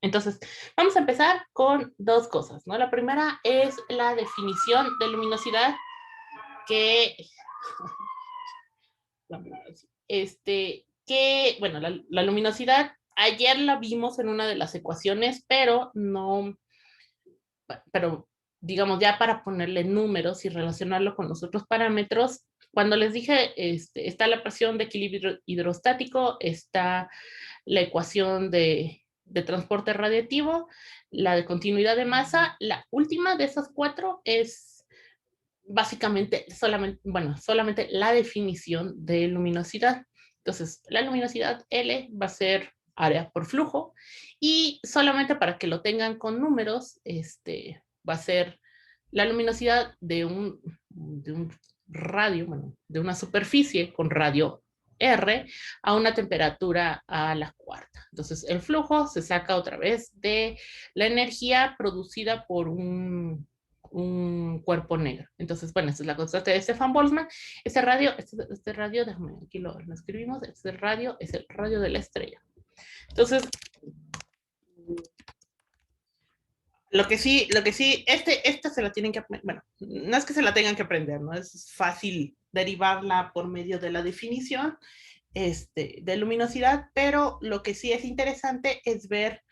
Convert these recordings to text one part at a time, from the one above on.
Entonces, vamos a empezar con dos cosas, ¿no? La primera es la definición de luminosidad que, bueno, la luminosidad, ayer la vimos en una de las ecuaciones, pero no, pero digamos ya para ponerle números y relacionarlo con los otros parámetros, cuando les dije, está la ecuación de equilibrio hidrostático, está la ecuación de transporte radiativo, la de continuidad de masa, la última de esas cuatro es básicamente solamente la definición de luminosidad. Entonces, la luminosidad L va a ser área por flujo y solamente para que lo tengan con números, va a ser la luminosidad de un radio, bueno, de una superficie con radio R a una temperatura a la cuarta. Entonces, el flujo se saca otra vez de la energía producida por un cuerpo negro. Entonces, bueno, esta es la constante de Stefan Boltzmann. Este radio, déjame, aquí lo escribimos, este radio es el radio de la estrella. Entonces, esta se la tienen que aprender, bueno, no es que se la tengan que aprender, ¿no? Es fácil derivarla por medio de la definición de luminosidad, pero lo que sí es interesante es ver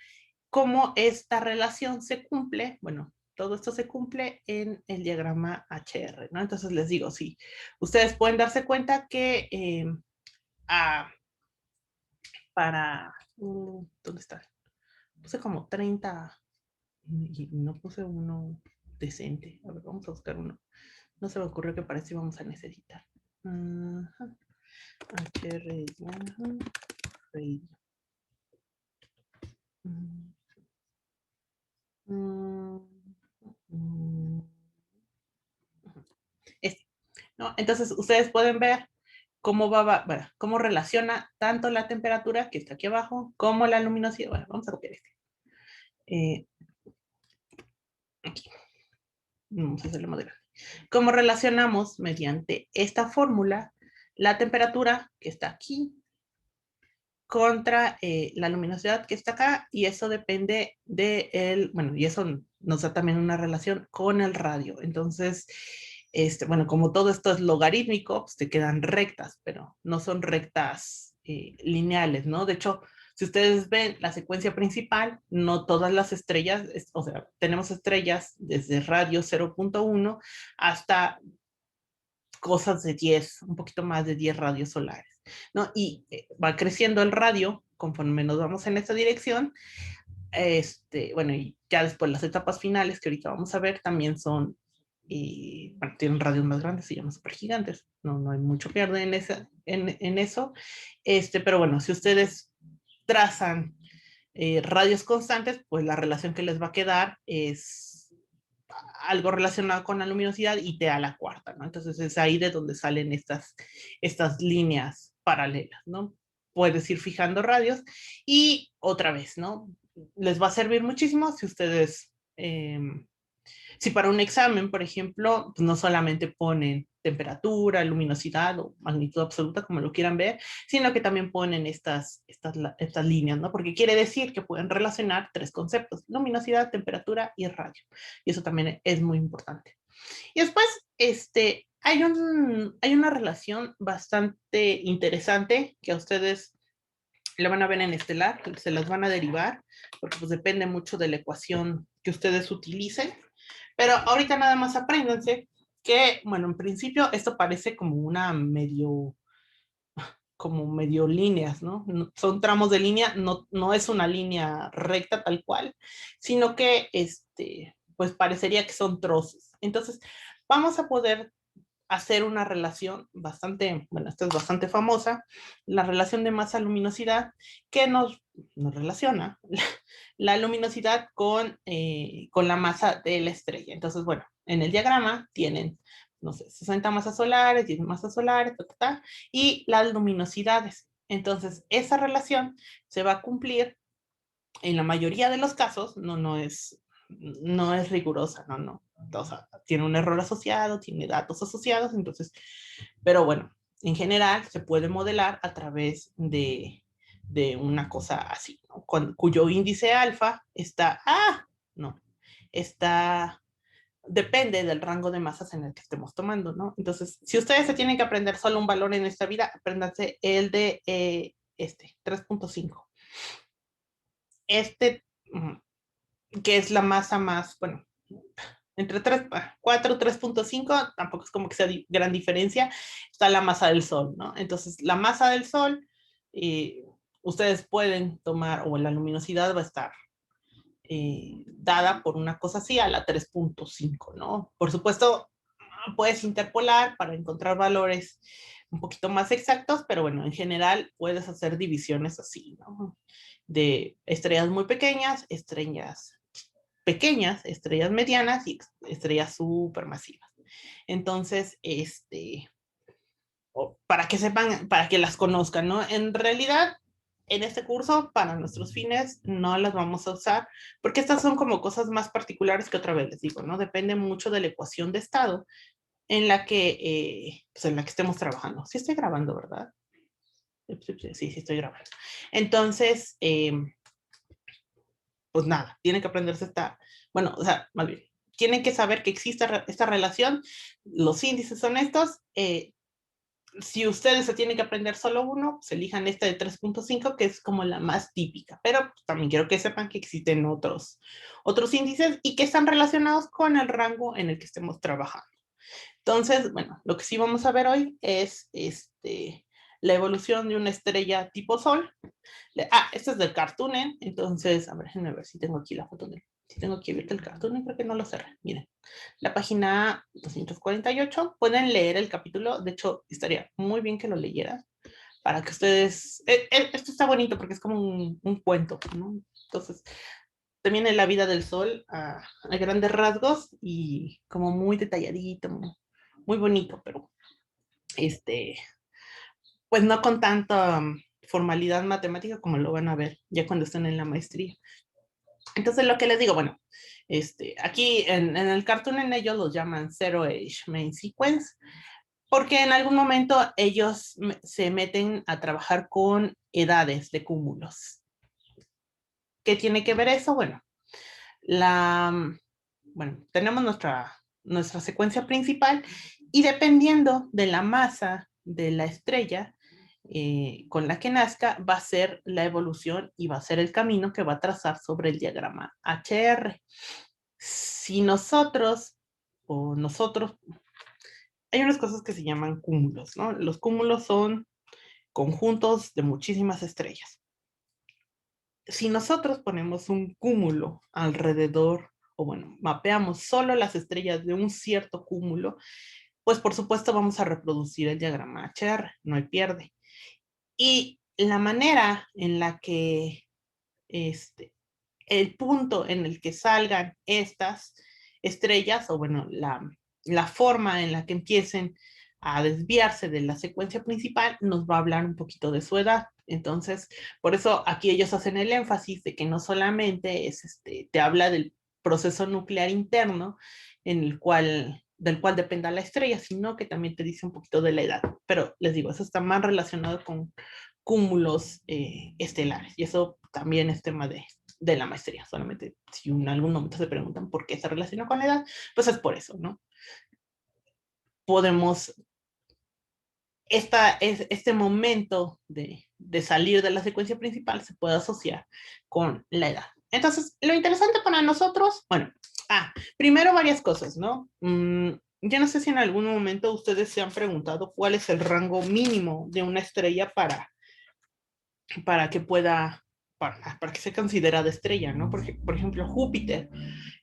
cómo esta relación se cumple, bueno, todo esto se cumple en el diagrama HR, ¿no? Entonces les digo, sí, ustedes pueden darse cuenta que ah, ¿dónde está? Puse como 30 y no puse uno decente. A ver, vamos a buscar uno. No se me ocurrió que para eso íbamos a necesitar. HR, radio. Este, ¿no? Entonces, ustedes pueden ver bueno, cómo relaciona tanto la temperatura, que está aquí abajo, como la luminosidad. Bueno, vamos a copiar aquí. Vamos a hacerlo más grande. ¿Cómo relacionamos mediante esta fórmula la temperatura, que está aquí, contra la luminosidad que está acá? Y eso depende bueno, y eso nos da también una relación con el radio. Entonces, bueno, como todo esto es logarítmico, pues te quedan rectas, pero no son rectas lineales, ¿no? De hecho, si ustedes ven la secuencia principal, no todas las estrellas, o sea, tenemos estrellas desde radio 0.1 hasta cosas de 10, un poquito más de 10 radios solares, ¿no? Y va creciendo el radio conforme nos vamos en esta dirección. Bueno, y ya después las etapas finales que ahorita vamos a ver también son, bueno, tienen radios más grandes, se llaman supergigantes, no hay mucho pierde en eso, pero bueno, si ustedes trazan radios constantes, pues la relación que les va a quedar es algo relacionado con la luminosidad y T a la cuarta, ¿no? Entonces es ahí de donde salen estas líneas paralelas, ¿no? Puedes ir fijando radios y otra vez, ¿no? Les va a servir muchísimo si ustedes, si para un examen, por ejemplo, pues no solamente ponen temperatura, luminosidad o magnitud absoluta, como lo quieran ver, sino que también ponen estas líneas, ¿no? Porque quiere decir que pueden relacionar tres conceptos: luminosidad, temperatura y radio. Y eso también es muy importante. Y después, hay una relación bastante interesante que a ustedes lo van a ver en estelar, se las van a derivar, porque pues depende mucho de la ecuación que ustedes utilicen. Pero ahorita nada más apréndanse que, bueno, en principio esto parece como medio líneas, ¿no? Son tramos de línea, no es una línea recta tal cual, sino que, pues parecería que son trozos. Entonces, vamos a poder hacer una relación bastante, bueno, esta es bastante famosa, la relación de masa-luminosidad, que nos relaciona la luminosidad con la masa de la estrella. Entonces, bueno, en el diagrama tienen, no sé, 60 masas solares, 10 masas solares, y las luminosidades. Entonces, esa relación se va a cumplir en la mayoría de los casos, no es rigurosa, no. O sea, tiene un error asociado, tiene datos asociados, entonces, pero bueno, en general se puede modelar a través de una cosa así, ¿no? Cuyo índice alfa está, no, está, depende del rango de masas en el que estemos tomando, ¿no? Entonces, si ustedes se tienen que aprender solo un valor en esta vida, apréndanse el de 3.5. Este, que es la masa más, bueno, entre 4 3.5, tampoco es como que sea gran diferencia, está la masa del Sol, ¿no? Entonces, la masa del Sol, ustedes pueden tomar, o la luminosidad va a estar dada por una cosa así a la 3.5, ¿no? Por supuesto, puedes interpolar para encontrar valores un poquito más exactos, pero bueno, en general puedes hacer divisiones así, ¿no? De estrellas muy pequeñas, estrellas medianas y estrellas supermasivas. Entonces, para que sepan, para que las conozcan, ¿no? En realidad, en este curso, para nuestros fines, no las vamos a usar, porque estas son como cosas más particulares que otra vez les digo, ¿no? Depende mucho de la ecuación de estado en la que, pues en la que estemos trabajando. Sí estoy grabando, ¿verdad? Sí, estoy grabando. Entonces, pues nada, tienen que aprenderse bueno, o sea, más bien, tienen que saber que existe esta relación, los índices son estos, si ustedes se tienen que aprender solo uno, pues elijan esta de 3.5, que es como la más típica, pero también quiero que sepan que existen otros índices y que están relacionados con el rango en el que estemos trabajando. Entonces, bueno, lo que sí vamos a ver hoy es la evolución de una estrella tipo Sol. Este es del Cartoonen, entonces, a ver, déjenme ver si tengo aquí la foto si tengo aquí abierto el Cartoonen, creo que no lo cerré. Miren, la página 248, pueden leer el capítulo, de hecho, estaría muy bien que lo leyeran para que ustedes, esto está bonito porque es como un cuento, ¿no? Entonces, también en la vida del Sol a grandes rasgos y como muy detalladito, muy bonito, pero pues no con tanta formalidad matemática como lo van a ver ya cuando estén en la maestría. Entonces lo que les digo, bueno, aquí en el cartoon en ellos los llaman Zero Age Main Sequence, porque en algún momento ellos se meten a trabajar con edades de cúmulos. ¿Qué tiene que ver eso? Bueno, tenemos nuestra secuencia principal y dependiendo de la masa de la estrella con la que nazca, va a ser la evolución y va a ser el camino que va a trazar sobre el diagrama HR. Si nosotros, hay unas cosas que se llaman cúmulos, ¿no? Los cúmulos son conjuntos de muchísimas estrellas. Si nosotros ponemos un cúmulo alrededor, o bueno, mapeamos solo las estrellas de un cierto cúmulo, pues por supuesto vamos a reproducir el diagrama HR, no hay pierde. Y la manera en la que el punto en el que salgan estas estrellas, o bueno, la forma en la que empiecen a desviarse de la secuencia principal, nos va a hablar un poquito de su edad. Entonces, por eso aquí ellos hacen el énfasis de que no solamente te habla del proceso nuclear interno del cual dependa la estrella, sino que también te dice un poquito de la edad. Pero les digo, eso está más relacionado con cúmulos estelares y eso también es tema de la maestría. Solamente si en algún momento se preguntan por qué se relaciona con la edad, pues es por eso, ¿no? Podemos, este momento de salir de la secuencia principal se puede asociar con la edad. Entonces, lo interesante para nosotros, bueno, primero varias cosas, ¿no? Yo no sé si en algún momento ustedes se han preguntado cuál es el rango mínimo de una estrella para que pueda, para que sea considerada estrella, ¿no? Porque, por ejemplo, Júpiter,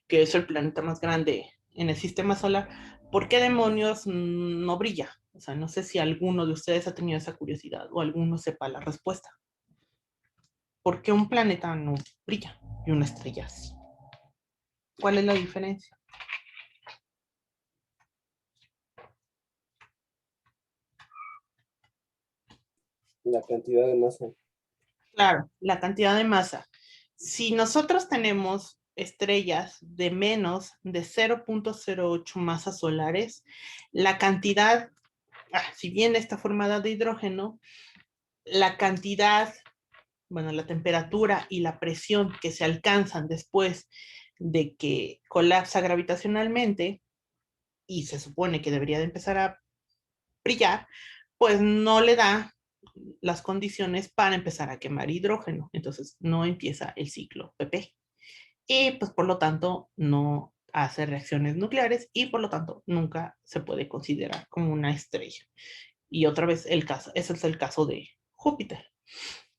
que es el planeta más grande en el sistema solar, ¿por qué demonios no brilla? O sea, no sé si alguno de ustedes ha tenido esa curiosidad o alguno sepa la respuesta. ¿Por qué un planeta no brilla y una estrella sí? ¿Cuál es la diferencia? La cantidad de masa. Claro, la cantidad de masa. Si nosotros tenemos estrellas de menos de 0.08 masas solares, la cantidad, si bien está formada de hidrógeno, la cantidad bueno, la temperatura y la presión que se alcanzan después de que colapsa gravitacionalmente y se supone que debería de empezar a brillar, pues no le da las condiciones para empezar a quemar hidrógeno. Entonces no empieza el ciclo PP. Y pues por lo tanto no hace reacciones nucleares y por lo tanto nunca se puede considerar como una estrella. Y otra vez el caso, ese es el caso de Júpiter.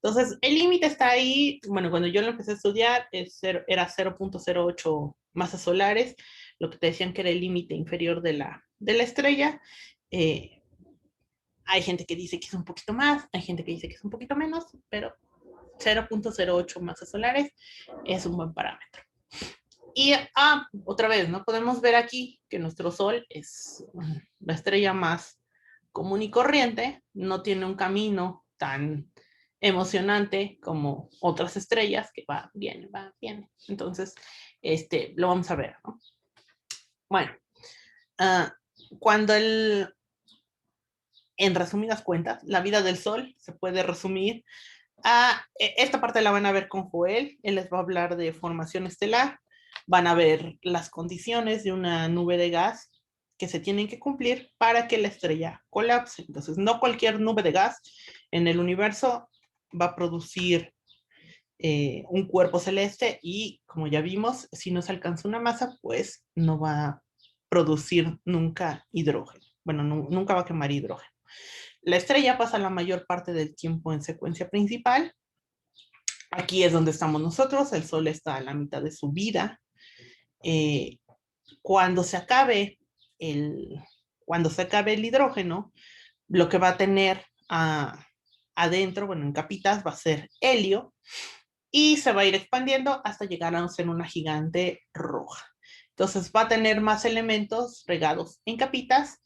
Entonces, el límite está ahí. Bueno, cuando yo lo empecé a estudiar, era 0.08 masas solares, lo que te decían que era el límite inferior de la estrella. Eh, Hay gente que dice que es un poquito más, hay gente que dice que es un poquito menos, pero 0.08 masas solares es un buen parámetro. Y otra vez, ¿no? Podemos ver aquí que nuestro Sol es la estrella más común y corriente, no tiene un camino tan emocionante como otras estrellas que va, viene, va, viene. Entonces, lo vamos a ver, ¿no? Bueno, uh, cuando en resumidas cuentas, la vida del Sol se puede resumir a, esta parte la van a ver con Joel, él les va a hablar de formación estelar, van a ver las condiciones de una nube de gas que se tienen que cumplir para que la estrella colapse. Entonces, no cualquier nube de gas en el universo va a producir un cuerpo celeste y, como ya vimos, si no se alcanza una masa, pues no va a producir nunca hidrógeno. Bueno, nunca va a quemar hidrógeno. La estrella pasa la mayor parte del tiempo en secuencia principal. Aquí es donde estamos nosotros, el Sol está a la mitad de su vida. Eh, cuando se acabe el, cuando se acabe el hidrógeno, lo que va a tener adentro, bueno, en capitas, va a ser helio y se va a ir expandiendo hasta llegar a ser una gigante roja. Entonces va a tener más elementos regados en capitas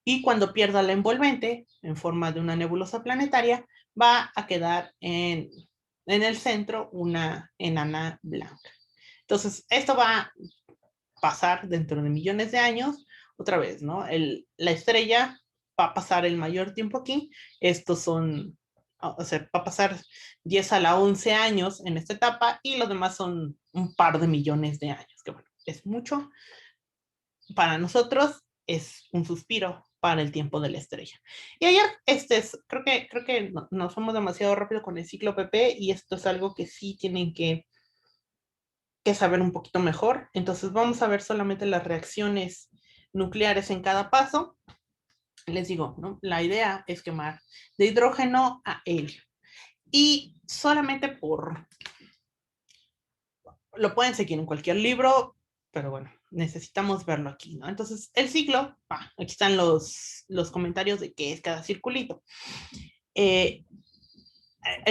y cuando pierda la envolvente en forma de una nebulosa planetaria, va a quedar en el centro una enana blanca. Entonces, esto va a pasar dentro de millones de años, otra vez, ¿no? La estrella va a pasar el mayor tiempo aquí, estos son, o sea, va a pasar 10 a la 11 años en esta etapa y los demás son un par de millones de años, que bueno, es mucho. Para nosotros es un suspiro para el tiempo de la estrella. Y ayer, creo que nos fuimos demasiado rápido con el ciclo PP y esto es algo que sí tienen que saber un poquito mejor. Entonces vamos a ver solamente las reacciones nucleares en cada paso. Les digo, ¿no? La idea es quemar de hidrógeno a helio. Y solamente lo pueden seguir en cualquier libro, pero bueno, necesitamos verlo aquí, ¿no? Entonces, el ciclo, aquí están los comentarios de qué es cada circulito. El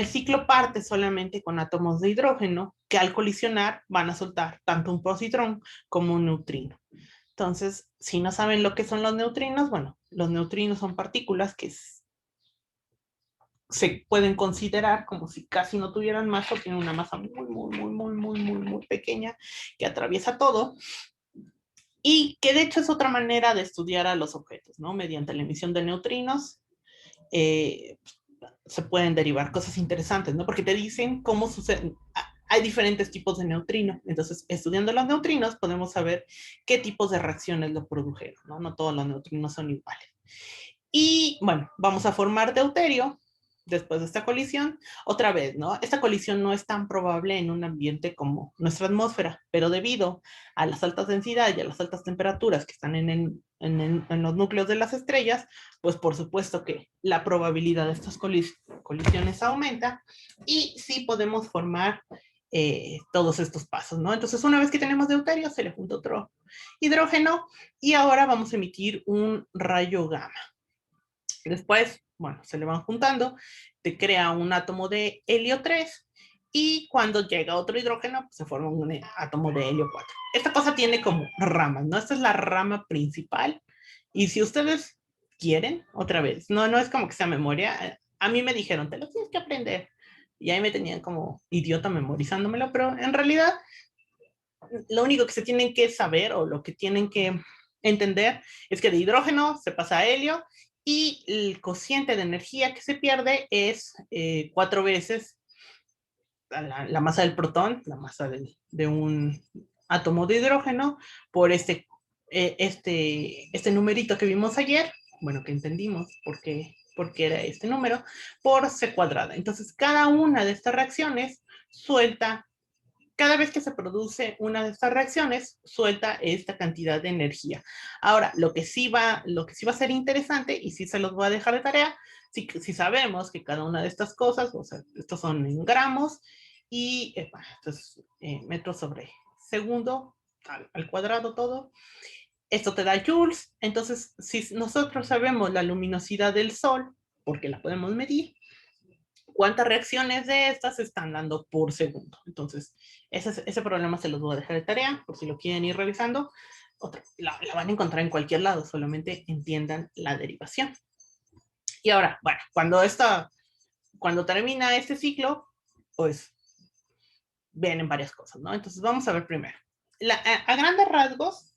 ciclo parte solamente con átomos de hidrógeno que al colisionar van a soltar tanto un positrón como un neutrino. Entonces, si no saben lo que son los neutrinos, bueno, los neutrinos son partículas que se pueden considerar como si casi no tuvieran masa o tienen una masa muy pequeña que atraviesa todo y que de hecho es otra manera de estudiar a los objetos, ¿no? Mediante la emisión de neutrinos se pueden derivar cosas interesantes, ¿no? Porque te dicen cómo sucede. Hay diferentes tipos de neutrinos. Entonces, estudiando los neutrinos, podemos saber qué tipos de reacciones lo produjeron, ¿no? No todos los neutrinos son iguales. Y bueno, vamos a formar deuterio después de esta colisión. Otra vez, ¿no? Esta colisión no es tan probable en un ambiente como nuestra atmósfera, pero debido a las altas densidades y a las altas temperaturas que están en los núcleos de las estrellas, pues por supuesto que la probabilidad de estas colisiones aumenta y sí podemos formar todos estos pasos, ¿no? Entonces, una vez que tenemos deuterio, se le junta otro hidrógeno y ahora vamos a emitir un rayo gamma. Después, bueno, se le van juntando, te crea un átomo de helio 3 y cuando llega otro hidrógeno, pues se forma un átomo de helio 4. Esta cosa tiene como ramas, ¿no? Esta es la rama principal y si ustedes quieren, otra vez, no es como que sea memoria, a mí me dijeron, te lo tienes que aprender y ahí me tenían como idiota memorizándomelo, pero en realidad lo único que se tienen que saber o lo que tienen que entender es que de hidrógeno se pasa a helio y el cociente de energía que se pierde es 4 veces la masa del protón, la masa de un átomo de hidrógeno, por este numerito que vimos ayer, bueno, que entendimos por qué era este número, por C cuadrada. Entonces, cada una de estas reacciones suelta, cada vez que se produce una de estas reacciones, suelta esta cantidad de energía. Ahora, lo que sí va a ser interesante, y sí se los voy a dejar de tarea, si sabemos que cada una de estas cosas, o sea, estos son en gramos, y esto es metros sobre segundo, al cuadrado todo. Esto te da joules. Entonces, si nosotros sabemos la luminosidad del sol, porque la podemos medir, cuántas reacciones de estas se están dando por segundo. Entonces, ese problema se los voy a dejar de tarea, por si lo quieren ir revisando. La van a encontrar en cualquier lado, solamente entiendan la derivación. Y ahora, bueno, cuando termina este ciclo, pues vienen varias cosas, ¿no? Entonces, vamos a ver primero. A grandes rasgos,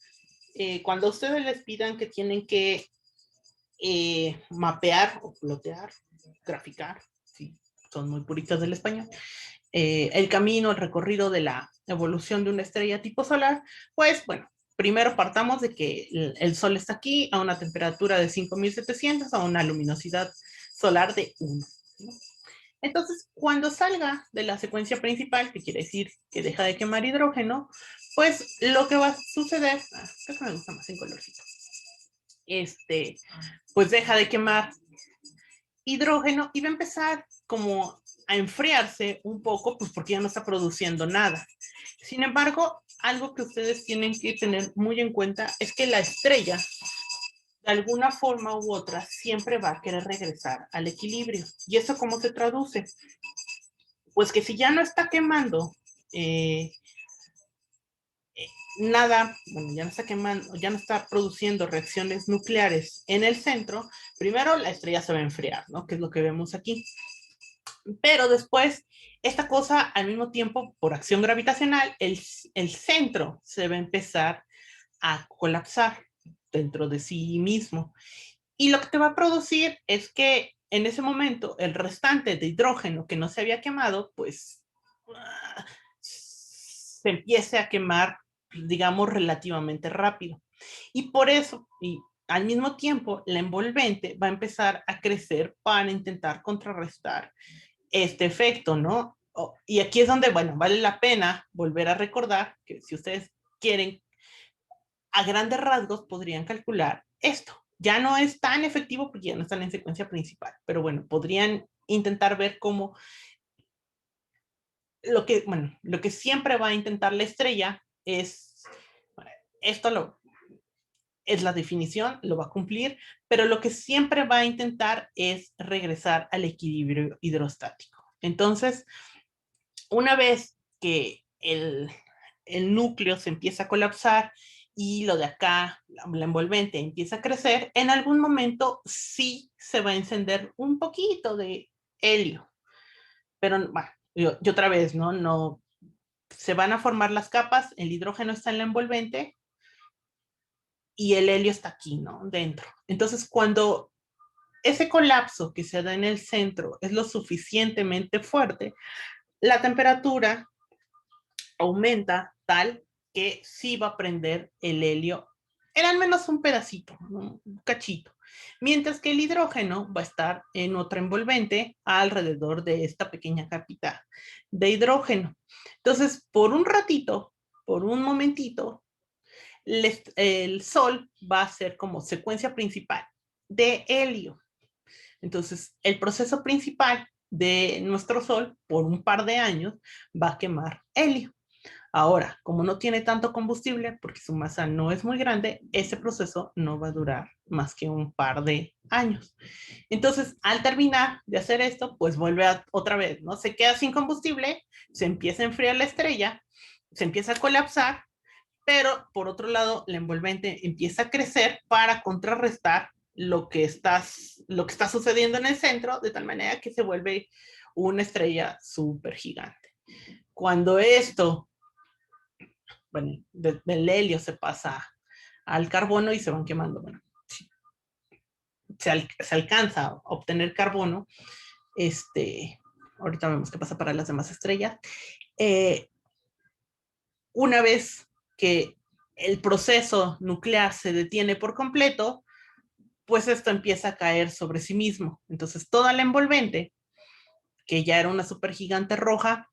cuando ustedes les pidan que tienen que mapear o plotear, graficar, sí, son muy puristas del español, el camino, el recorrido de la evolución de una estrella tipo solar, pues bueno, primero partamos de que el Sol está aquí a una temperatura de 5700, a una luminosidad solar de 1. ¿No? Entonces, cuando salga de la secuencia principal, que quiere decir que deja de quemar hidrógeno, pues lo que va a suceder, creo que me gusta más en colorcito, pues deja de quemar hidrógeno y va a empezar como a enfriarse un poco, pues porque ya no está produciendo nada. Sin embargo, algo que ustedes tienen que tener muy en cuenta es que la estrella, de alguna forma u otra, siempre va a querer regresar al equilibrio. ¿Y eso cómo se traduce? Pues que si ya no está quemando nada, bueno, ya no está quemando, ya no está produciendo reacciones nucleares en el centro, primero la estrella se va a enfriar, ¿no? Que es lo que vemos aquí. Pero después, esta cosa, al mismo tiempo, por acción gravitacional, el centro se va a empezar a colapsar dentro de sí mismo. Y lo que te va a producir es que en ese momento el restante de hidrógeno que no se había quemado, pues se empiece a quemar, digamos, relativamente rápido. Y por eso, y al mismo tiempo, la envolvente va a empezar a crecer para intentar contrarrestar este efecto, ¿no? Y aquí es donde, bueno, vale la pena volver a recordar que si ustedes quieren, a grandes rasgos podrían calcular esto. Ya no es tan efectivo porque ya no están en secuencia principal, pero bueno, podrían intentar ver cómo lo que siempre va a intentar la estrella es, esto es la definición, lo va a cumplir, pero lo que siempre va a intentar es regresar al equilibrio hidrostático. Entonces, una vez que el núcleo se empieza a colapsar y lo de acá, la envolvente, empieza a crecer, en algún momento sí se va a encender un poquito de helio. Pero bueno, yo otra vez, ¿no? Se van a formar las capas, el hidrógeno está en la envolvente y el helio está aquí, ¿no? Dentro. Entonces, cuando ese colapso que se da en el centro es lo suficientemente fuerte, la temperatura aumenta tal que sí va a prender el helio en al menos un pedacito, ¿no? Un cachito. Mientras que el hidrógeno va a estar en otra envolvente alrededor de esta pequeña capita de hidrógeno. Entonces, por un ratito, por un momentito, el Sol va a ser como secuencia principal de helio. Entonces, el proceso principal de nuestro Sol, por un par de años, va a quemar helio. Ahora, como no tiene tanto combustible, porque su masa no es muy grande, ese proceso no va a durar más que un par de años. Entonces, al terminar de hacer esto, pues vuelve otra vez, ¿no? Se queda sin combustible, se empieza a enfriar la estrella, se empieza a colapsar, pero por otro lado, la envolvente empieza a crecer para contrarrestar lo que está sucediendo en el centro, de tal manera que se vuelve una estrella súper gigante. Cuando esto, bueno, del helio se pasa al carbono y se van quemando, bueno, se alcanza a obtener carbono, ahorita vemos qué pasa para las demás estrellas. Eh, una vez que el proceso nuclear se detiene por completo, pues esto empieza a caer sobre sí mismo. Entonces, toda la envolvente, que ya era una supergigante roja,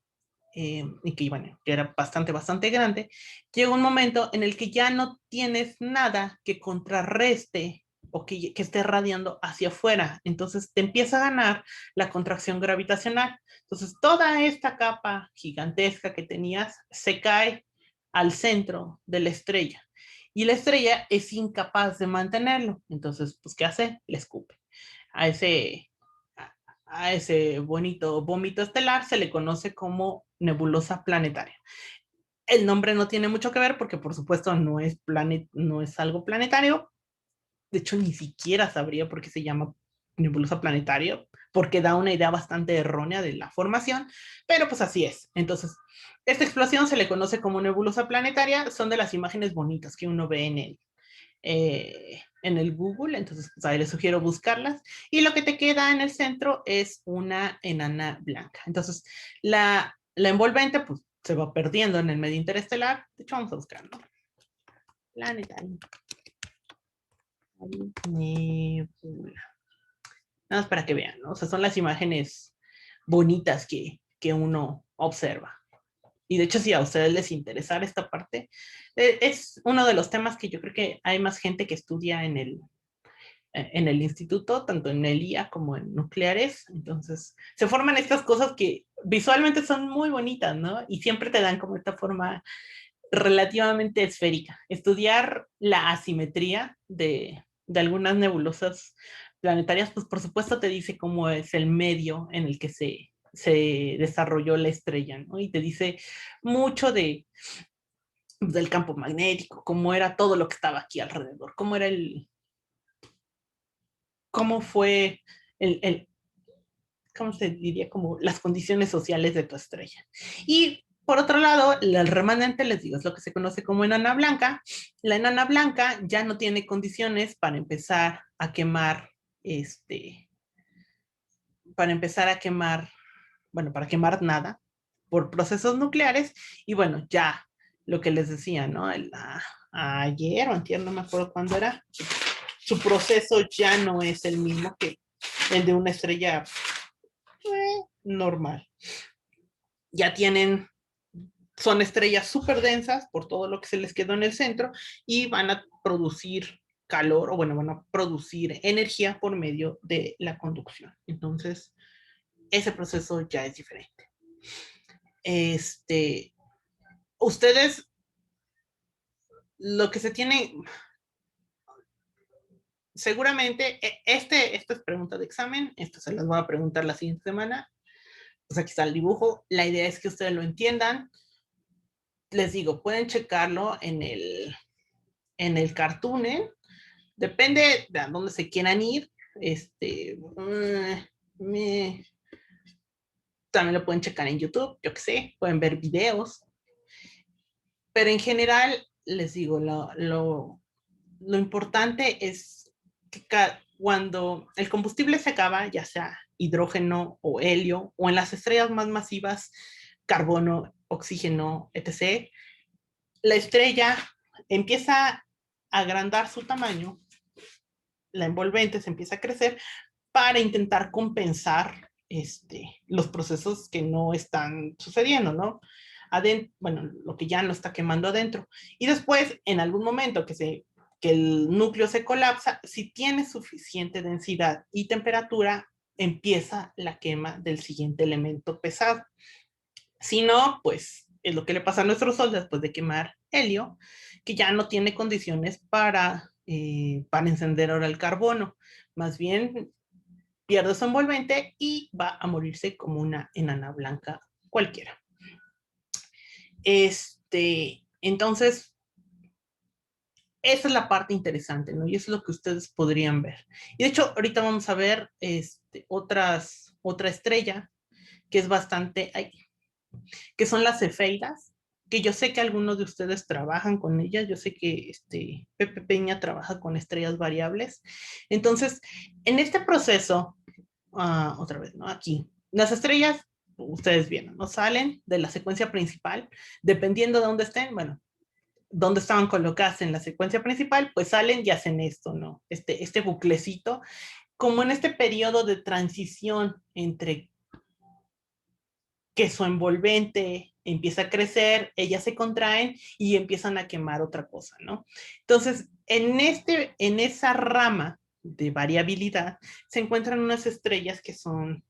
y que, bueno, que era bastante grande, llega un momento en el que ya no tienes nada que contrarreste o que esté radiando hacia afuera. Entonces te empieza a ganar la contracción gravitacional. Entonces toda esta capa gigantesca que tenías se cae al centro de la estrella. Y la estrella es incapaz de mantenerlo. Entonces, pues, ¿qué hace? Le escupe. A ese, a ese bonito vómito estelar se le conoce como nebulosa planetaria. El nombre no tiene mucho que ver porque, por supuesto, no es algo planetario. De hecho, ni siquiera sabría por qué se llama nebulosa planetaria, porque da una idea bastante errónea de la formación, pero pues así es. Entonces, esta explosión se le conoce como nebulosa planetaria, son de las imágenes bonitas que uno ve en el Google, entonces pues ahí les sugiero buscarlas. Y lo que te queda en el centro es una enana blanca. Entonces, la envolvente pues se va perdiendo en el medio interestelar. De hecho, vamos a buscar, ¿no? Planetario. Nebula. Nada más para que vean, ¿no? O sea, son las imágenes bonitas que uno observa. Y de hecho, si a ustedes les interesara esta parte, es uno de los temas que yo creo que hay más gente que estudia en el instituto, tanto en el IA como en nucleares. Entonces, se forman estas cosas que visualmente son muy bonitas, ¿no? Y siempre te dan como esta forma relativamente esférica. Estudiar la asimetría de algunas nebulosas planetarias, pues por supuesto te dice cómo es el medio en el que se desarrolló la estrella, ¿no? Y te dice mucho del campo magnético, cómo era todo lo que estaba aquí alrededor, cómo fue el, ¿cómo se diría? Como las condiciones sociales de tu estrella. Y por otro lado, el remanente, les digo, es lo que se conoce como enana blanca. La enana blanca ya no tiene condiciones para empezar a quemar, para empezar a quemar, bueno, para quemar nada por procesos nucleares. Y bueno, ya lo que les decía, ¿no? Ayer o antier, no me acuerdo cuándo era, su proceso ya no es el mismo que el de una estrella normal. Ya son estrellas súper densas por todo lo que se les quedó en el centro y van a producir calor, o bueno, van a producir energía por medio de la conducción. Entonces, ese proceso ya es diferente. Ustedes, lo que se tiene, seguramente, esto es pregunta de examen, esto se las voy a preguntar la siguiente semana, pues aquí está el dibujo, la idea es que ustedes lo entiendan. Les digo, pueden checarlo en el Cartoon, ¿eh? Depende de a dónde se quieran ir. También lo pueden checar en YouTube, yo qué sé, pueden ver videos. Pero en general, les digo, lo importante es que cuando el combustible se acaba, ya sea hidrógeno o helio, o en las estrellas más masivas, carbono, oxígeno, etc., la estrella empieza a agrandar su tamaño, la envolvente se empieza a crecer para intentar compensar los procesos que no están sucediendo, ¿no? Bueno, lo que ya no está quemando adentro. Y después, en algún momento que el núcleo se colapsa, si tiene suficiente densidad y temperatura, empieza la quema del siguiente elemento pesado. Si no, pues es lo que le pasa a nuestro Sol después de quemar helio, que ya no tiene condiciones para encender ahora el carbono. Más bien pierde su envolvente y va a morirse como una enana blanca cualquiera. Entonces, esa es la parte interesante, ¿no? Y eso es lo que ustedes podrían ver. Y de hecho, ahorita vamos a ver otra estrella que es bastante, que son las cefeidas, que yo sé que algunos de ustedes trabajan con ellas, yo sé que Pepe Peña trabaja con estrellas variables. Entonces, en este proceso, otra vez, ¿no? Aquí, las estrellas ustedes vieron, ¿no? Salen de la secuencia principal, dependiendo de dónde estén, bueno, dónde estaban colocadas en la secuencia principal, pues salen y hacen esto, ¿no? Este buclecito, como en este periodo de transición entre que su envolvente empieza a crecer, ellas se contraen y empiezan a quemar otra cosa, ¿no? Entonces, en esa rama de variabilidad se encuentran unas estrellas que son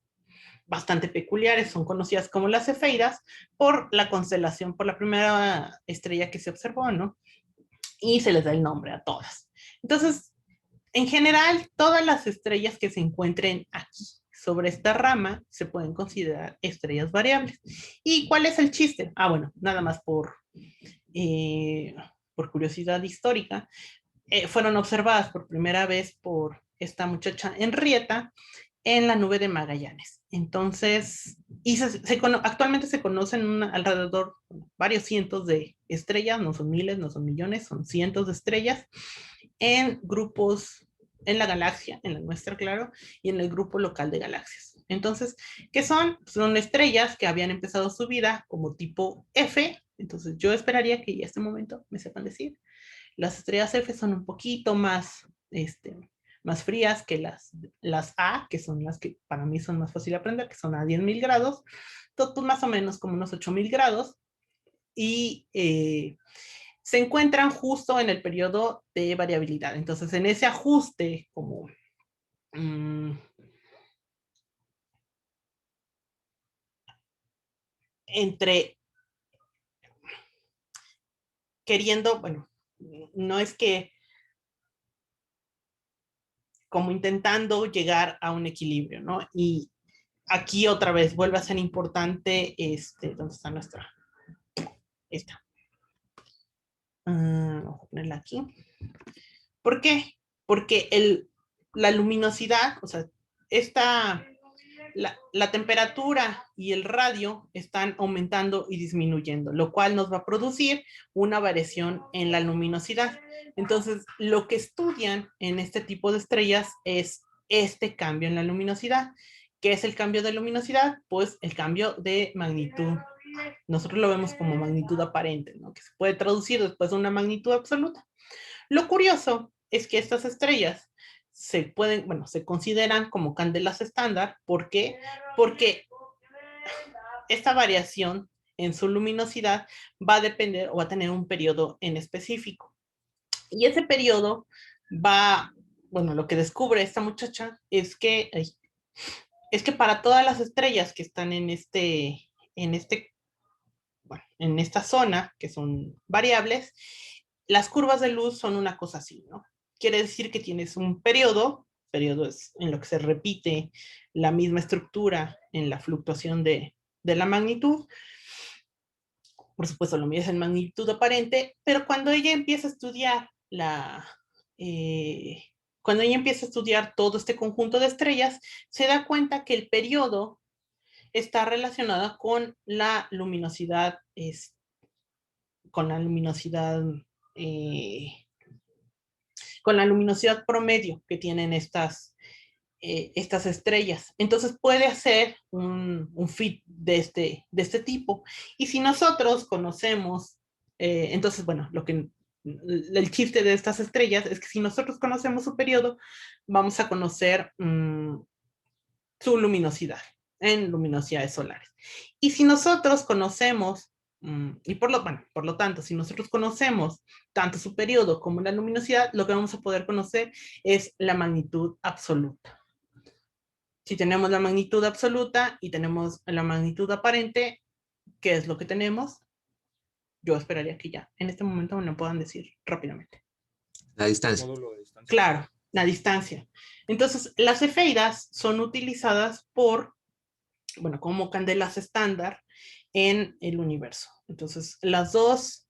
bastante peculiares, son conocidas como las cefeidas por la constelación, por la primera estrella que se observó, ¿no? Y se les da el nombre a todas. Entonces, en general, todas las estrellas que se encuentren aquí sobre esta rama se pueden considerar estrellas variables. ¿Y cuál es el chiste? Ah, bueno, nada más por curiosidad histórica, fueron observadas por primera vez por esta muchacha Henrietta en la nube de Magallanes. Entonces, actualmente se conocen alrededor, varios cientos de estrellas, no son miles, no son millones, son cientos de estrellas en grupos en la galaxia, en la nuestra, claro, y en el grupo local de galaxias. Entonces, ¿qué son? Son estrellas que habían empezado su vida como tipo F, entonces yo esperaría que ya este momento me sepan decir. Las estrellas F son un poquito más frías que las A, que son las que para mí son más fácil de aprender, que son a 10.000 grados, entonces pues más o menos como unos 8.000 grados, y se encuentran justo en el periodo de variabilidad. Entonces, en ese ajuste como entre queriendo, bueno, no es que como intentando llegar a un equilibrio, ¿no? Y aquí otra vez vuelve a ser importante, ¿dónde está nuestra? Esta. Vamos a ponerla aquí. ¿Por qué? Porque la luminosidad, o sea, la temperatura y el radio están aumentando y disminuyendo, lo cual nos va a producir una variación en la luminosidad. Entonces, lo que estudian en este tipo de estrellas es este cambio en la luminosidad. ¿Qué es el cambio de luminosidad? Pues el cambio de magnitud. Nosotros lo vemos como magnitud aparente, ¿no? Que se puede traducir después de una magnitud absoluta. Lo curioso es que estas estrellas se consideran como candelas estándar. ¿Por qué? Porque esta variación en su luminosidad va a depender o va a tener un periodo en específico. Y ese periodo lo que descubre esta muchacha es que para todas las estrellas que están en esta zona, que son variables, las curvas de luz son una cosa así, ¿no? Quiere decir que tienes un periodo es en lo que se repite la misma estructura en la fluctuación de la magnitud. Por supuesto, lo mides en magnitud aparente, pero cuando ella empieza a estudiar eh, cuando ella empieza a estudiar todo este conjunto de estrellas, se da cuenta que el periodo está relacionado con la luminosidad, eh, con la luminosidad promedio que tienen estas estrellas. Entonces puede hacer un fit de este tipo. Y si nosotros conocemos, entonces, bueno, el chiste de estas estrellas es que si nosotros conocemos su periodo, vamos a conocer su luminosidad en luminosidades solares. Y si nosotros conocemos, y por lo tanto, si nosotros conocemos tanto su periodo como la luminosidad, lo que vamos a poder conocer es la magnitud absoluta. Si tenemos la magnitud absoluta y tenemos la magnitud aparente, ¿qué es lo que tenemos? Yo esperaría que ya en este momento me lo puedan decir rápidamente. La distancia. Módulo de distancia. Claro, la distancia. Entonces, las cefeidas son utilizadas como candelas estándar en el universo. Entonces, las dos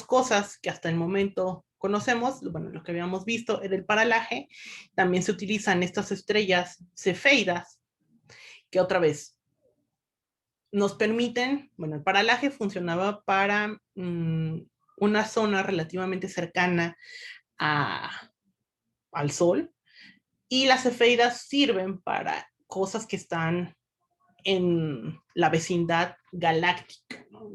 cosas que hasta el momento conocemos, bueno, lo que habíamos visto era el paralaje, también se utilizan estas estrellas cefeidas, que otra vez nos permiten, bueno, el paralaje funcionaba para una zona relativamente cercana al Sol, y las cefeidas sirven para cosas que están en la vecindad galáctica, ¿no?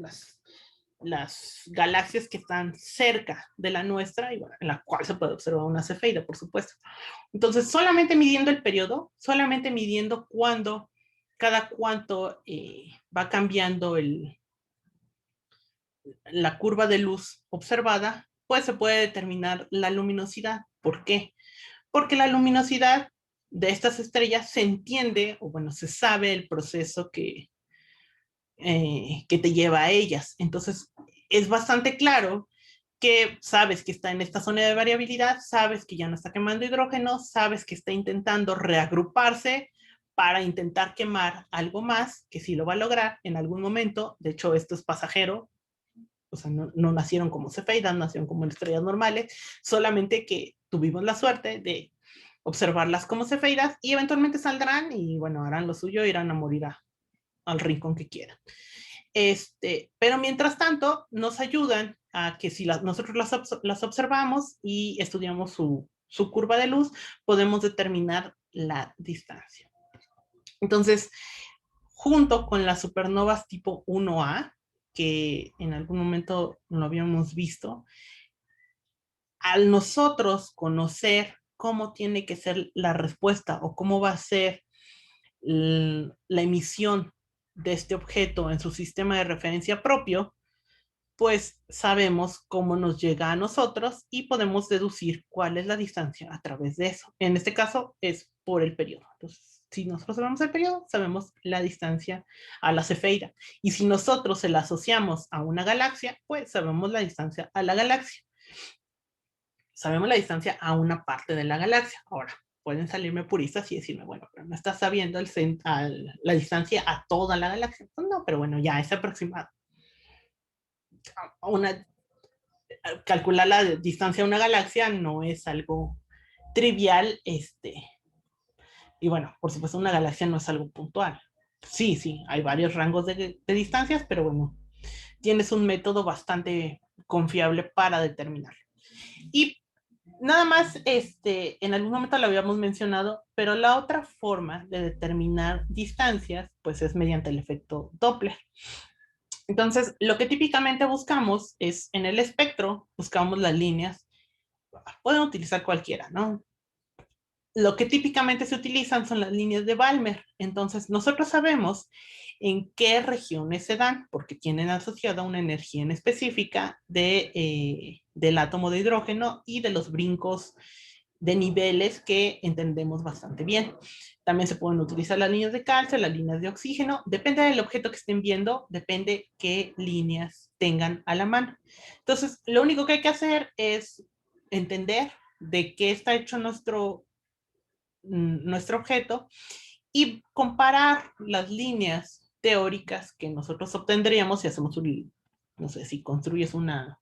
Las galaxias que están cerca de la nuestra, y bueno, en la cual se puede observar una cefeida, por supuesto. Entonces, solamente midiendo el periodo, solamente midiendo cada cuánto va cambiando la curva de luz observada, pues se puede determinar la luminosidad. ¿Por qué? Porque la luminosidad de estas estrellas se entiende, o bueno, se sabe el proceso que te lleva a ellas. Entonces, es bastante claro que sabes que está en esta zona de variabilidad, sabes que ya no está quemando hidrógeno, sabes que está intentando reagruparse para intentar quemar algo más, que sí lo va a lograr en algún momento. De hecho, esto es pasajero, o sea, no nacieron como cefeidas, nacieron como estrellas normales, solamente que tuvimos la suerte de observarlas como cefeidas y eventualmente saldrán y bueno, harán lo suyo, irán a morir al rincón que quieran. Pero mientras tanto, nos ayudan a que si nosotros las observamos y estudiamos su curva de luz, podemos determinar la distancia. Entonces, junto con las supernovas tipo 1A, que en algún momento lo habíamos visto, al nosotros conocer cómo tiene que ser la respuesta o cómo va a ser la emisión de este objeto en su sistema de referencia propio, pues sabemos cómo nos llega a nosotros y podemos deducir cuál es la distancia a través de eso. En este caso es por el periodo. Entonces, si nosotros sabemos el periodo, sabemos la distancia a la cefeida. Y si nosotros se la asociamos a una galaxia, pues sabemos la distancia a la galaxia. Sabemos la distancia a una parte de la galaxia. Ahora, pueden salirme puristas y decirme, bueno, pero no estás sabiendo la distancia a toda la galaxia. Pues no, pero bueno, ya es aproximado. Calcular la distancia a una galaxia no es algo trivial, y bueno, por supuesto una galaxia no es algo puntual. Sí, hay varios rangos de distancias, pero bueno, tienes un método bastante confiable para determinar. Y nada más, en algún momento lo habíamos mencionado, pero la otra forma de determinar distancias, pues es mediante el efecto Doppler. Entonces, lo que típicamente buscamos es en el espectro, buscamos las líneas, pueden utilizar cualquiera, ¿no? Lo que típicamente se utilizan son las líneas de Balmer. Entonces, nosotros sabemos en qué regiones se dan, porque tienen asociada una energía en específica del átomo de hidrógeno y de los brincos de niveles que entendemos bastante bien. También se pueden utilizar las líneas de calcio, las líneas de oxígeno. Depende del objeto que estén viendo, depende qué líneas tengan a la mano. Entonces, lo único que hay que hacer es entender de qué está hecho nuestro objeto y comparar las líneas teóricas que nosotros obtendríamos si hacemos no sé, si construyes una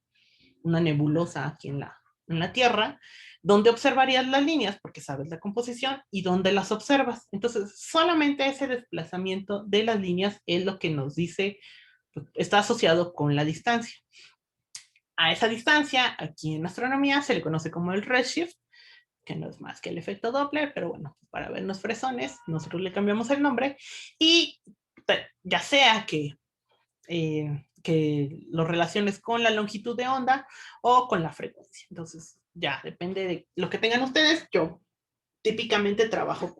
nebulosa aquí en la Tierra, donde observarías las líneas, porque sabes la composición, y dónde las observas. Entonces, solamente ese desplazamiento de las líneas es lo que nos dice, pues, está asociado con la distancia. A esa distancia, aquí en astronomía, se le conoce como el redshift, que no es más que el efecto Doppler, pero bueno, para vernos fresones, nosotros le cambiamos el nombre, y ya sea que lo relaciones con la longitud de onda o con la frecuencia. Entonces, ya depende de lo que tengan ustedes. Yo típicamente trabajo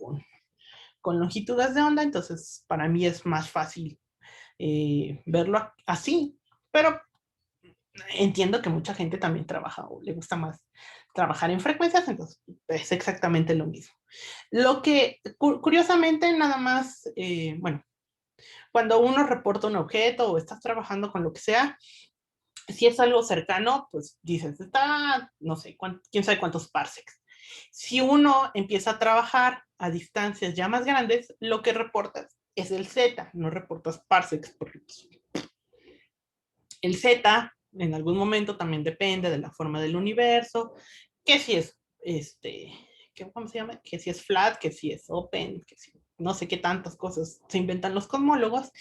con longitudes de onda, entonces para mí es más fácil verlo así, pero entiendo que mucha gente también trabaja o le gusta más trabajar en frecuencias, entonces es exactamente lo mismo. Lo que curiosamente nada más, bueno, cuando uno reporta un objeto o estás trabajando con lo que sea, si es algo cercano, pues dices, está, no sé, quién sabe cuántos parsecs. Si uno empieza a trabajar a distancias ya más grandes, lo que reportas es el Z, no reportas parsecs, porque el Z en algún momento también depende de la forma del universo, que si es, ¿cómo se llama? Que si es flat, que si es open, que si no sé qué tantas cosas se inventan los cosmólogos,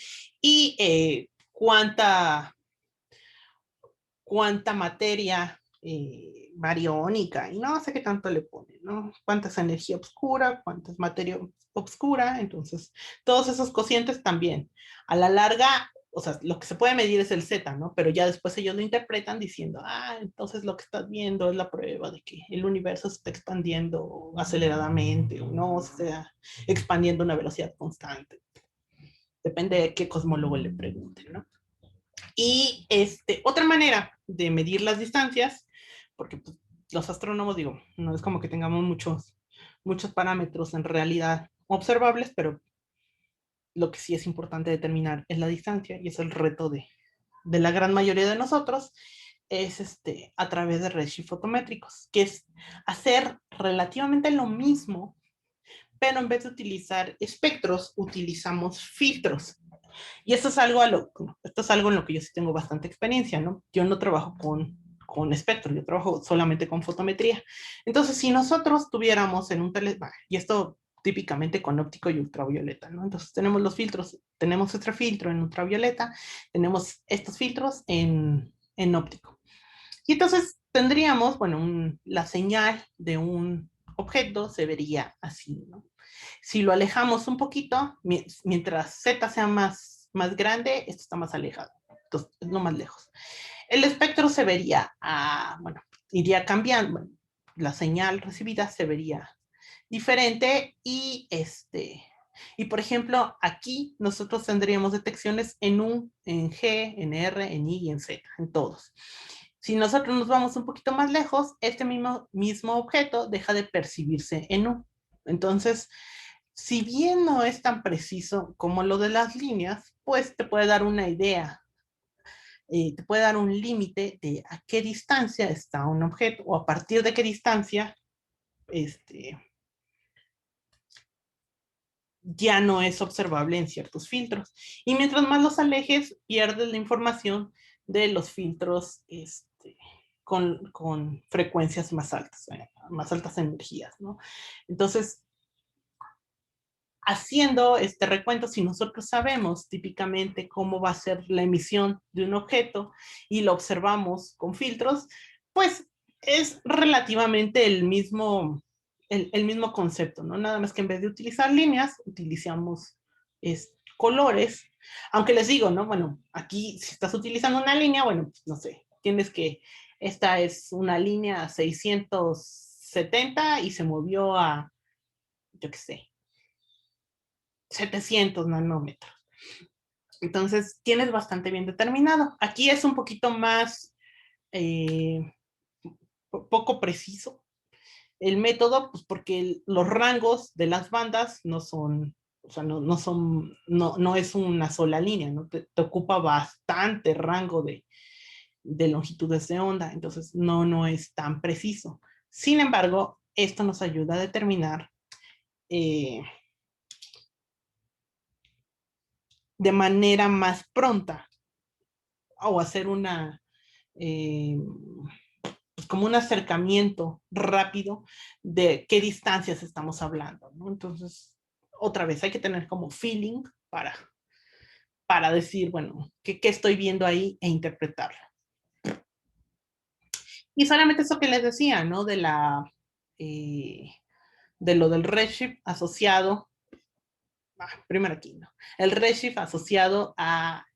y cuánta materia bariónica, y no sé qué tanto le ponen, ¿no? Cuánta es energía oscura, cuánta es materia oscura, entonces, todos esos cocientes también. A la larga, o sea, lo que se puede medir es el Z, ¿no? Pero ya después ellos lo interpretan diciendo, entonces lo que estás viendo es la prueba de que el universo se está expandiendo aceleradamente o no se está expandiendo a una velocidad constante. Depende de qué cosmólogo le pregunten, ¿no? Y otra manera de medir las distancias, porque pues, los astrónomos, digo, no es como que tengamos muchos parámetros en realidad observables, pero lo que sí es importante determinar es la distancia, y es el reto de la gran mayoría de nosotros, es a través de redshift fotométricos, que es hacer relativamente lo mismo, pero en vez de utilizar espectros, utilizamos filtros. Y esto es algo en lo que yo sí tengo bastante experiencia, ¿no? Yo no trabajo con espectro, yo trabajo solamente con fotometría. Entonces, si nosotros tuviéramos en un teléfono, y esto típicamente con óptico y ultravioleta, ¿no? Entonces tenemos los filtros, tenemos este filtro en ultravioleta, tenemos estos filtros en óptico. Y entonces tendríamos, bueno, la señal de un objeto se vería así, ¿no? Si lo alejamos un poquito, mientras Z sea más grande, esto está más alejado. Entonces, es lo más lejos. El espectro se vería, bueno, iría cambiando. Bueno, la señal recibida se vería diferente y por ejemplo, aquí nosotros tendríamos detecciones en U, en G, en R, en I y en Z, en todos. Si nosotros nos vamos un poquito más lejos, este mismo objeto deja de percibirse en U. Entonces, si bien no es tan preciso como lo de las líneas, pues te puede dar una idea, te puede dar un límite de a qué distancia está un objeto o a partir de qué distancia ya no es observable en ciertos filtros. Y mientras más los alejes, pierdes la información de los filtros con frecuencias más altas energías, ¿no? Entonces, haciendo este recuento, si nosotros sabemos típicamente cómo va a ser la emisión de un objeto y lo observamos con filtros, pues es relativamente el mismo concepto, ¿no? Nada más que en vez de utilizar líneas, utilizamos colores, aunque les digo, ¿no? Bueno, aquí si estás utilizando una línea, bueno, pues, no sé, esta es una línea 670 y se movió a, yo qué sé, 700 nanómetros. Entonces, tienes bastante bien determinado. Aquí es un poquito más poco preciso el método, pues porque los rangos de las bandas no son, o sea, no es una sola línea, ¿no? Te ocupa bastante rango de longitudes de onda, entonces no es tan preciso. Sin embargo, esto nos ayuda a determinar de manera más pronta o hacer pues como un acercamiento rápido de qué distancias estamos hablando, ¿no? Entonces, otra vez, hay que tener como feeling para decir, bueno, ¿qué estoy viendo ahí e interpretarlo? Y solamente eso que les decía, ¿no? Eh, de lo del redshift asociado, primero aquí, ¿no? El redshift asociado a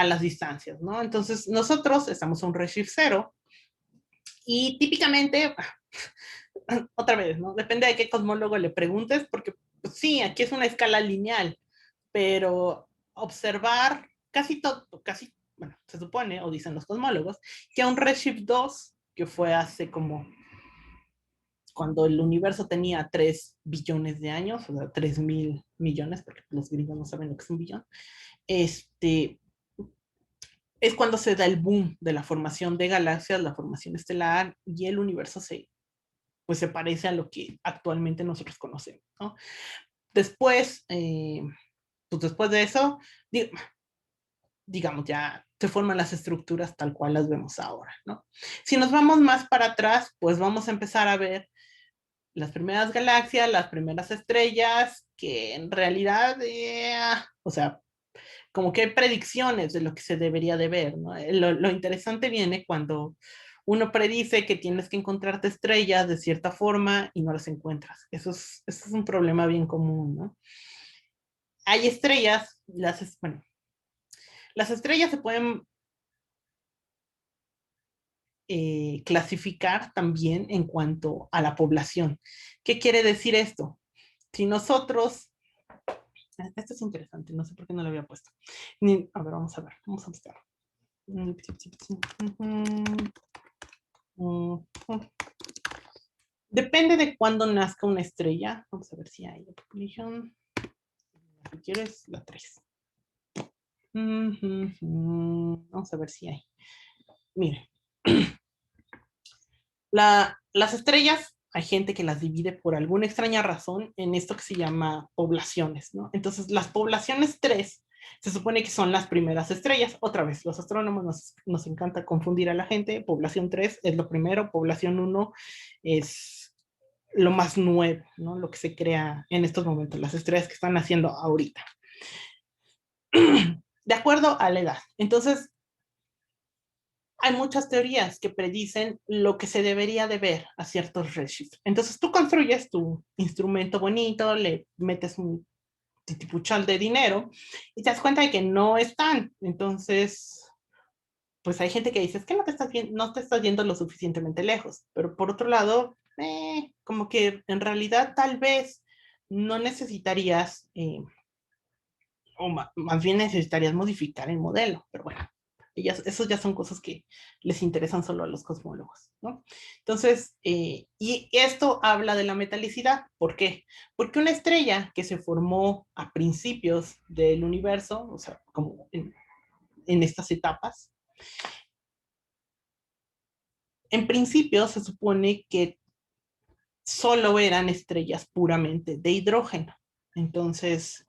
las distancias, ¿no? Entonces, nosotros estamos a un redshift cero y típicamente, otra vez, ¿no? Depende de qué cosmólogo le preguntes, porque pues, sí, aquí es una escala lineal, pero observar bueno, se supone, o dicen los cosmólogos, que a un redshift 2, que fue hace como cuando el universo tenía 3 billones de años, o sea, 3.000 millones, porque los gringos no saben lo que es un billón, es cuando se da el boom de la formación de galaxias, la formación estelar, y el universo pues se parece a lo que actualmente nosotros conocemos, ¿no? Después, pues después de eso, digamos, ya se forman las estructuras tal cual las vemos ahora, ¿no? Si nos vamos más para atrás, pues vamos a empezar a ver las primeras galaxias, las primeras estrellas, que en realidad, o sea, como que hay predicciones de lo que se debería de ver, ¿no? Lo interesante viene cuando uno predice que tienes que encontrarte estrellas de cierta forma y no las encuentras. Eso es un problema bien común, ¿no? Hay estrellas, bueno, las estrellas se pueden clasificar también en cuanto a la población. ¿Qué quiere decir esto? Si nosotros, esto es interesante, no sé por qué no lo había puesto. A ver, vamos a ver, vamos a buscar. Depende de cuándo nazca una estrella. Vamos a ver si hay population. Si quieres, la 3. Vamos a ver si hay. Mire, las estrellas, hay gente que las divide por alguna extraña razón en esto que se llama poblaciones, ¿no? Entonces, las poblaciones 3 se supone que son las primeras estrellas. Otra vez, los astrónomos nos encanta confundir a la gente. Población 3 es lo primero, población 1 es lo más nuevo, ¿no? Lo que se crea en estos momentos, las estrellas que están naciendo ahorita. De acuerdo a la edad. Entonces, hay muchas teorías que predicen lo que se debería de ver a ciertos redshifts. Entonces tú construyes tu instrumento bonito, le metes un titipuchal de dinero y te das cuenta de que no están. Entonces, pues hay gente que dice, es que no te estás yendo lo suficientemente lejos. Pero por otro lado, como que en realidad tal vez no necesitarías, más bien necesitarías modificar el modelo. Pero bueno, esos ya son cosas que les interesan solo a los cosmólogos, ¿no? Entonces, y esto habla de la metalicidad. ¿Por qué? Porque una estrella que se formó a principios del universo, o sea, como en estas etapas, en principio se supone que solo eran estrellas puramente de hidrógeno. Entonces,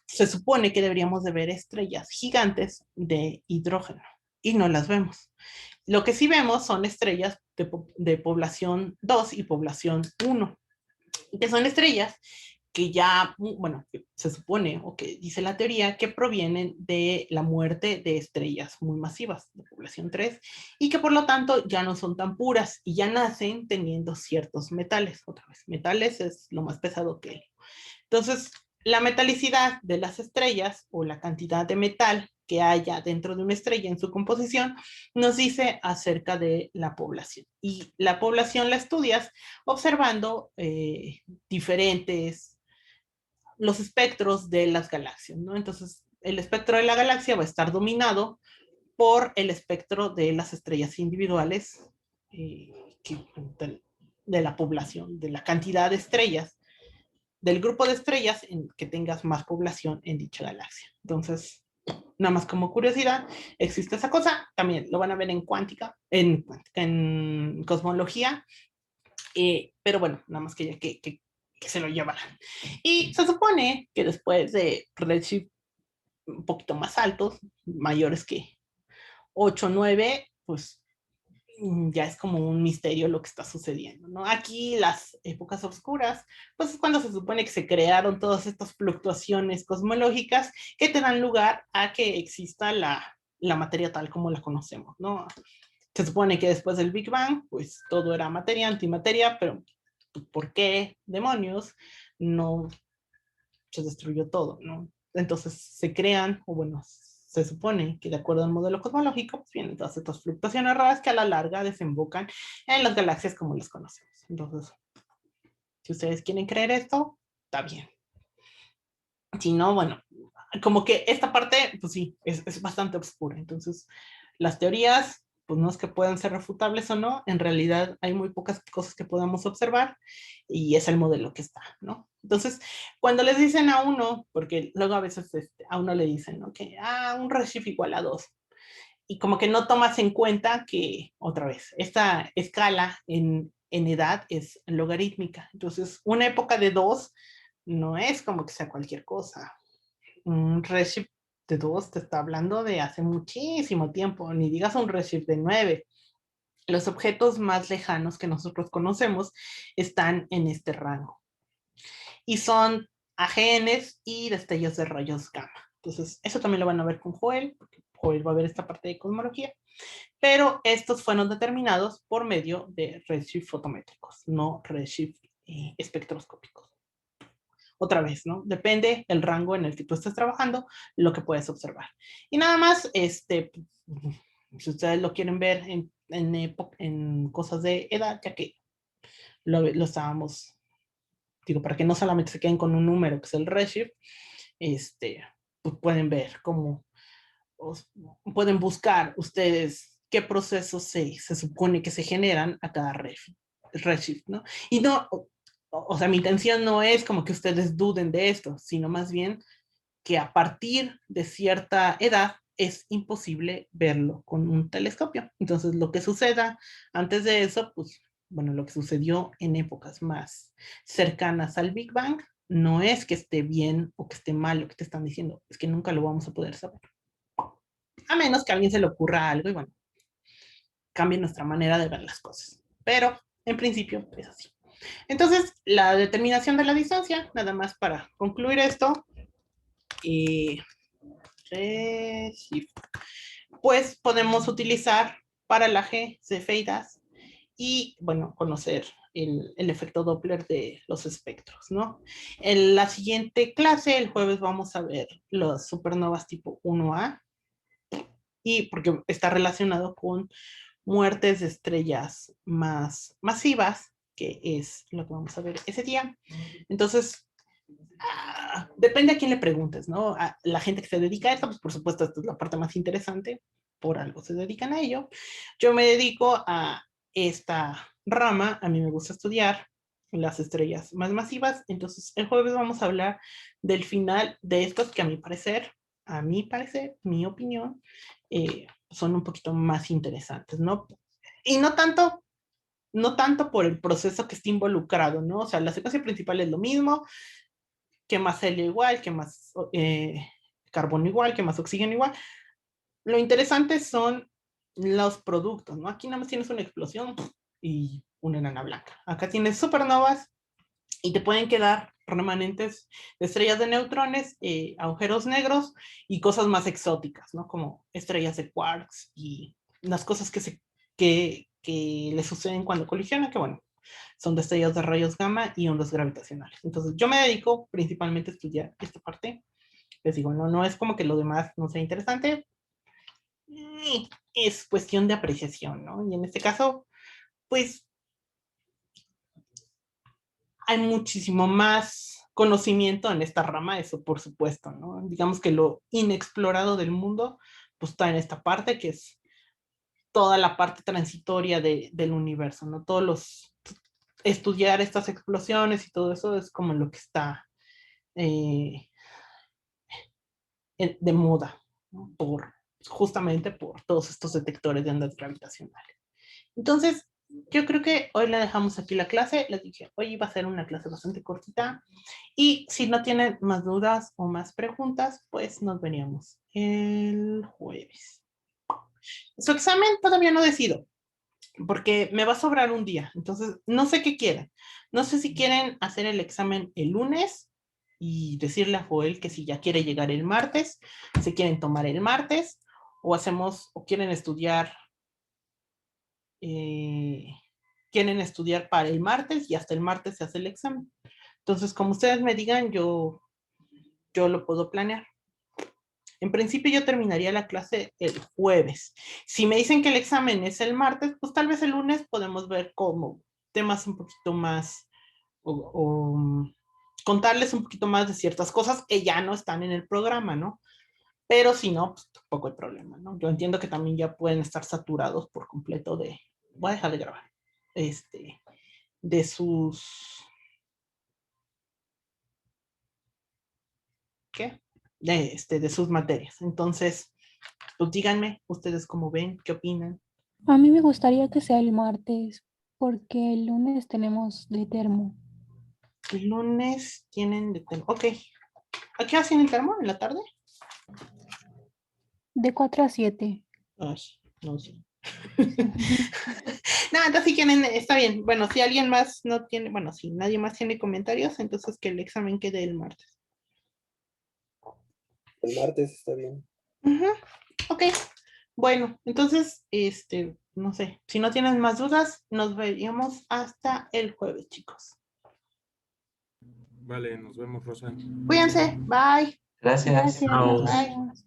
se supone que deberíamos de ver estrellas gigantes de hidrógeno y no las vemos. Lo que sí vemos son estrellas de población 2 y población 1, que son estrellas que ya, bueno, se supone, o que dice la teoría, que provienen de la muerte de estrellas muy masivas, de población 3, y que por lo tanto ya no son tan puras y ya nacen teniendo ciertos metales. Otra vez, metales es lo más pesado que helio. Entonces, la metalicidad de las estrellas o la cantidad de metal que haya dentro de una estrella en su composición nos dice acerca de la población. Y la población la estudias observando los espectros de las galaxias, ¿no? Entonces, el espectro de la galaxia va a estar dominado por el espectro de las estrellas individuales eh, de la población, de la cantidad de estrellas del grupo de estrellas en que tengas más población en dicha galaxia. Entonces, nada más como curiosidad, existe esa cosa, también lo van a ver en cuántica, en cosmología, pero bueno, nada más que ya que se lo llevarán. Y se supone que después de redshift un poquito más altos, mayores que 8 9, pues ya es como un misterio lo que está sucediendo, ¿no? Aquí las épocas oscuras, pues es cuando se supone que se crearon todas estas fluctuaciones cosmológicas que te dan lugar a que exista la materia tal como la conocemos, ¿no? Se supone que después del Big Bang, pues todo era materia, antimateria, pero ¿por qué demonios no se destruyó todo, ¿no? Entonces se crean, o bueno, se supone que de acuerdo al modelo cosmológico, pues vienen todas estas fluctuaciones raras que a la larga desembocan en las galaxias como las conocemos. Entonces, si ustedes quieren creer esto, está bien. Si no, bueno, como que esta parte, pues sí, es bastante oscura. Entonces, las teorías, pues no es que puedan ser refutables o no, en realidad hay muy pocas cosas que podamos observar y es el modelo que está, ¿no? Entonces, cuando les dicen a uno, porque luego a veces a uno le dicen, ¿no? Que, un redshift igual a 2, y como que no tomas en cuenta que, otra vez, esta escala en edad es logarítmica. Entonces, una época de 2 no es como que sea cualquier cosa. Un redshift de 2 te está hablando de hace muchísimo tiempo, ni digas un redshift de 9. Los objetos más lejanos que nosotros conocemos están en este rango y son AGNs y destellos de rayos gamma. Entonces, eso también lo van a ver con Joel, porque Joel va a ver esta parte de cosmología, pero estos fueron determinados por medio de redshift fotométricos, no redshift espectroscópicos. Otra vez, ¿no? Depende el rango en el que tú estés trabajando, lo que puedes observar. Y nada más, si ustedes lo quieren ver en cosas de edad, ya que lo estábamos, digo, para que no solamente se queden con un número, que es el redshift, pues pueden ver cómo, pueden buscar ustedes qué procesos se supone que se generan a cada redshift, ¿no? Y no, o sea, mi intención no es como que ustedes duden de esto, sino más bien que a partir de cierta edad es imposible verlo con un telescopio. Entonces, lo que suceda antes de eso, pues, bueno, lo que sucedió en épocas más cercanas al Big Bang, no es que esté bien o que esté mal lo que te están diciendo, es que nunca lo vamos a poder saber. A menos que a alguien se le ocurra algo y bueno, cambie nuestra manera de ver las cosas. Pero en principio es así. Entonces, la determinación de la distancia, nada más para concluir esto, pues podemos utilizar para la G cefeidas y, bueno, conocer el efecto Doppler de los espectros, ¿no? En la siguiente clase, el jueves, vamos a ver las supernovas tipo 1A, y porque está relacionado con muertes de estrellas más masivas, que es lo que vamos a ver ese día. Entonces, depende a quién le preguntes, ¿no? A la gente que se dedica a esto, pues por supuesto, esta es la parte más interesante, por algo se dedican a ello. Yo me dedico a esta rama, a mí me gusta estudiar las estrellas más masivas, entonces el jueves vamos a hablar del final de estos que a mi parecer, mi opinión, son un poquito más interesantes, ¿no? Y no tanto por el proceso que está involucrado, ¿no? O sea, la secuencia principal es lo mismo, que más helio igual, que más carbono igual, que más oxígeno igual. Lo interesante son los productos, ¿no? Aquí nada más tienes una explosión y una enana blanca. Acá tienes supernovas y te pueden quedar remanentes de estrellas de neutrones, agujeros negros y cosas más exóticas, ¿no? Como estrellas de quarks y las cosas que le suceden cuando colisionan, que bueno, son destellos de rayos gamma y ondas gravitacionales. Entonces, yo me dedico principalmente a estudiar esta parte. Les digo, no es como que lo demás no sea interesante, es cuestión de apreciación, ¿no? Y en este caso, pues hay muchísimo más conocimiento en esta rama, eso por supuesto, ¿no? Digamos que lo inexplorado del mundo, pues está en esta parte que es toda la parte transitoria del universo, ¿no? Estudiar estas explosiones y todo eso es como lo que está eh, de moda, ¿no? Justamente por todos estos detectores de ondas gravitacionales. Entonces, yo creo que hoy le dejamos aquí la clase. Les dije, hoy iba a ser una clase bastante cortita. Y si no tienen más dudas o más preguntas, pues nos veríamos el jueves. Su examen todavía no decido, porque me va a sobrar un día. Entonces, no sé qué quieren. No sé si quieren hacer el examen el lunes y decirle a Joel que si ya quiere llegar el martes, se quieren tomar el martes, o eh, quieren estudiar para el martes y hasta el martes se hace el examen. Entonces, como ustedes me digan, yo lo puedo planear. En principio yo terminaría la clase el jueves. Si me dicen que el examen es el martes, pues tal vez el lunes podemos ver como temas un poquito más o contarles un poquito más de ciertas cosas que ya no están en el programa, ¿no? Pero si no, pues tampoco hay problema, ¿no? Yo entiendo que también ya pueden estar saturados por completo voy a dejar de grabar, de ¿qué? De sus materias. Entonces, pues díganme, ustedes cómo ven, qué opinan. A mí me gustaría que sea el martes, porque el lunes tenemos de termo. El lunes tienen de termo. Ok. ¿A qué hacen el termo? ¿En la tarde? De 4 a 7. Ay, no sé. No, entonces si quieren, está bien. Bueno, si alguien más no tiene, bueno, si nadie más tiene comentarios, entonces que el examen quede el martes. El martes está bien. Ujú. Ok, bueno, entonces, no sé, si no tienen más dudas, nos veríamos hasta el jueves, chicos. Vale, nos vemos, Rosa. Cuídense, bye. Gracias. Gracias, Chao. nos Bye. vemos.